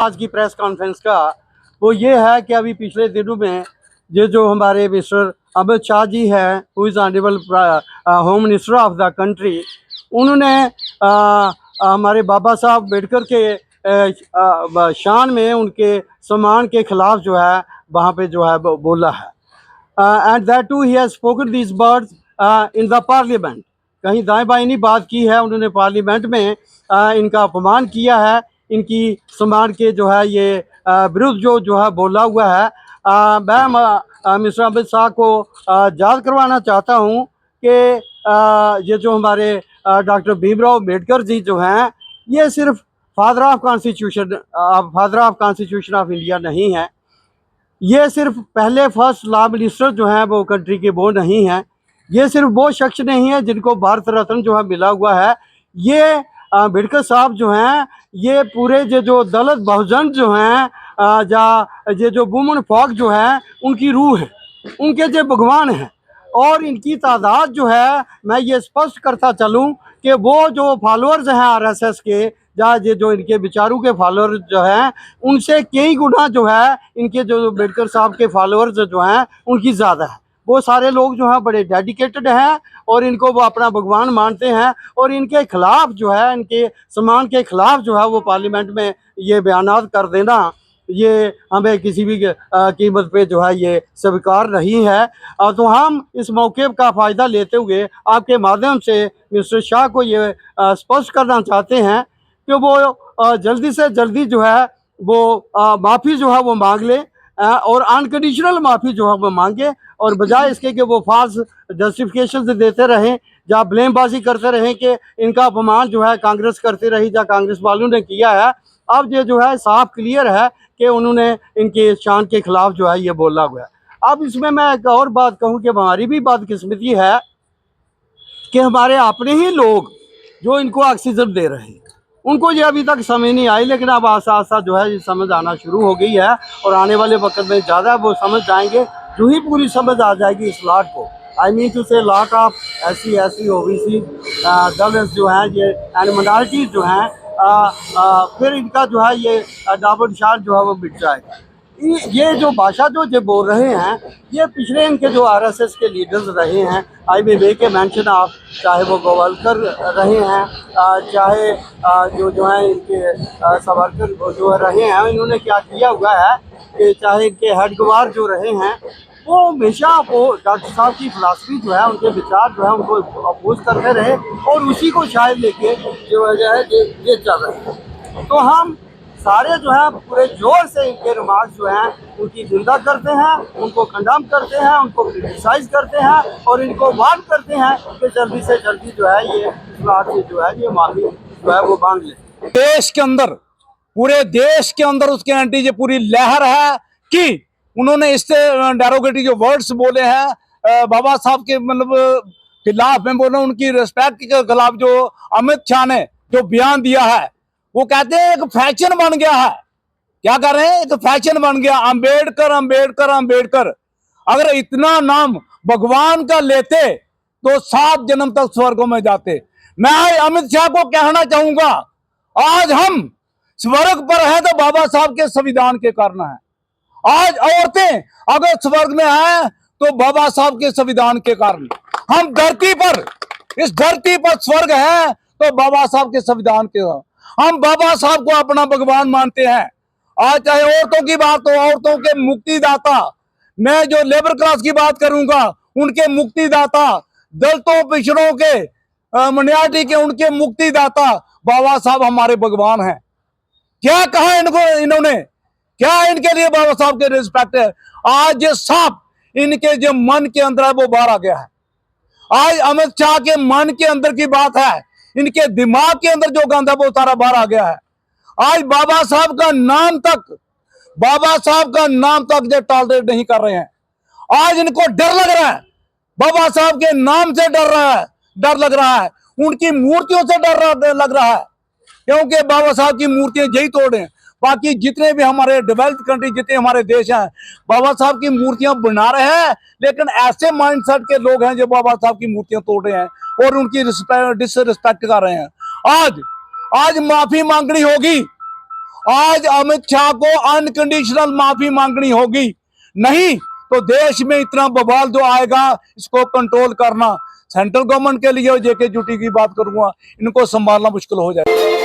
आज की press conference का वो ये है कि अभी पिछले दिनों में ये जो हमारे मिस्टर अमित शाह जी हैं, who is honourable home minister of the country, उन्होंने हमारे बाबा साहब अम्बेडकर के शान में, उनके सम्मान के खिलाफ जो है वहाँ पे जो है बोला है। And that too he has spoken these words in the parliament. कहीं दाएं बाएं नहीं बात की है उन्होंने, पार्लियामेंट में इनका अपमान किया है, इनकी सम्मान के जो है ये विरुद्ध जो है बोला हुआ है। मैं मिस्टर अमित शाह को याद करवाना चाहता हूँ कि ये जो हमारे डॉक्टर भीमराव अम्बेडकर जी जो हैं, ये सिर्फ father of constitution of India नहीं है, ये सिर्फ पहले फर्स्ट लॉ मिनिस्टर जो हैं वो कंट्री के वो नहीं हैं, ये सिर्फ वो शख्स नहीं है जिनको भारत रत्न जो है मिला हुआ है। ये अम्बेडकर साहब जो हैं, ये पूरे जो दलित बहुजन जो हैं, ये जो वुमन फॉक जो है, उनकी रूह है, उनके जो भगवान हैं। और इनकी तादाद जो है, मैं ये स्पष्ट करता चलूँ कि वो जो फॉलोअर्स हैं आरएसएस के, या ये जो इनके विचारों के फॉलोअर्स जो हैं, उनसे कई गुना जो है इनके जो अम्बेडकर साहब के फॉलोअर्स जो हैं उनकी ज़्यादा है। वो सारे लोग जो हैं बड़े डेडिकेटेड हैं और इनको वो अपना भगवान मानते हैं, और इनके खिलाफ जो है, इनके सम्मान के खिलाफ जो है वो पार्लियामेंट में ये बयानात कर देना, ये हमें किसी भी कीमत पे जो है ये स्वीकार नहीं है। तो हम इस मौके का फ़ायदा लेते हुए आपके माध्यम से मिस्टर शाह को ये स्पष्ट करना चाहते हैं कि वो जल्दी से जल्दी जो है वो माफ़ी जो है वो मांग ले, और अनकंडीशनल माफ़ी जो है वो मांगे, और बजाय इसके कि वो फाल्स जस्टिफिकेशन देते रहें या ब्लेमबाजी करते रहें कि इनका अपमान जो है कांग्रेस करती रही या कांग्रेस वालों ने किया है। अब ये जो है साफ क्लियर है कि उन्होंने इनके शान के खिलाफ जो है ये बोला हुआ है। अब इसमें मैं एक और बात कहूँ कि हमारी भी बदकिस्मती है कि हमारे अपने ही लोग जो इनको ऑक्सीजन दे रहे हैं, उनको ये अभी तक समझ नहीं आई, लेकिन अब आस्ता आस्ता जो है ये समझ आना शुरू हो गई है, और आने वाले वक्त में ज़्यादा वो समझ जाएंगे। जो ही पूरी समझ आ जाएगी इस लॉट को, आई मीन टू से लॉट ऑफ SC OBC दलित जो हैं ये एंड माइनॉरिटीज़ जो हैं, फिर इनका जो है ये डाबल निशान जो है वो मिट जाएगा। ये जो भाषा जो बोल रहे हैं, ये पिछले इनके जो RSS के लीडर्स रहे हैं, आई वे मेक ए मेंशन ऑफ, चाहे वो गोवालकर रहे हैं, चाहे जो है इनके सावरकर जो रहे हैं, इन्होंने क्या किया हुआ है कि चाहे इनके हेडगवार जो रहे हैं, वो हमेशा वो डॉक्टर साहब की फिलासफी जो है, उनके विचार जो है उनको अपोज करते रहे, और उसी को शायद लेके जो वजह है ये चल रहा है। तो हम सारे जो है पूरे जोर से इनके रिमार्क्स जो हैं उनकी निंदा करते हैं, उनको कंडम करते हैं, उनको क्रिटिसाइज करते हैं, और इनको वार्न करते हैं कि जल्दी से जल्दी जो है ये प्लाट से जो है ये माफी जो है वो मांग ले। देश के अंदर, पूरे देश के अंदर उसके एंटी ये पूरी लहर है कि उन्होंने इससे डेरोगेटरी जो वर्ड्स बोले हैं बाबा साहब के मतलब खिलाफ में बोले, उनकी रिस्पेक्ट के खिलाफ जो अमित शाह ने जो बयान दिया है, वो कहते हैं एक फैशन बन गया है। क्या कर रहे हैं? एक फैशन बन गया, अंबेडकर अंबेडकर अंबेडकर। अगर इतना नाम भगवान का लेते तो 7 जन्म तक स्वर्गों में जाते। मैं अमित शाह को कहना चाहूंगा, आज हम स्वर्ग पर हैं तो बाबा साहब के संविधान के कारण है। आज औरतें अगर स्वर्ग में हैं तो बाबा साहब के संविधान के कारण। हम धरती पर, इस धरती पर स्वर्ग है तो बाबा साहब के संविधान के कारण। हम बाबा साहब को अपना भगवान मानते हैं। आज चाहे औरतों की बात हो, औरतों के मुक्तिदाता, मैं जो लेबर क्लास की बात करूंगा उनके मुक्तिदाता, दलितों पिछड़ों के माइनॉरिटी के उनके मुक्तिदाता बाबा साहब हमारे भगवान हैं। क्या कहा इनको, इन्होंने क्या इनके लिए बाबा साहब के रिस्पेक्ट है? आज ये सांप इनके जो मन के अंदर है वो बाहर आ गया है। आज अमित शाह के मन के अंदर की बात है, इनके दिमाग के अंदर जो गंद है वो सारा बाहर आ गया है। आज बाबा साहब का नाम तक, बाबा साहब का नाम तक ये टॉलरेट नहीं कर रहे हैं। आज इनको डर लग रहा है, बाबा साहब के नाम से डर रहा है, डर लग रहा है, उनकी मूर्तियों से डर लग रहा है, क्योंकि बाबा साहब की मूर्तियां यही तोड़े। बाकी जितने भी हमारे डेवलप्ड कंट्री, जितने हमारे देश हैं, बाबा साहब की मूर्तियां बना रहे हैं, लेकिन ऐसे माइंडसेट के लोग हैं जो बाबा साहब की मूर्तियां तोड़ रहे हैं और उनकी डिसरिस्पेक्ट कर रहे हैं। आज माफी मांगनी होगी, आज अमित शाह को अनकंडीशनल माफी मांगनी होगी, नहीं तो देश में इतना बवाल जो आएगा इसको कंट्रोल करना सेंट्रल गवर्नमेंट के लिए और जेके ड्यूटी की बात करूंगा, इनको संभालना मुश्किल हो जाएगा।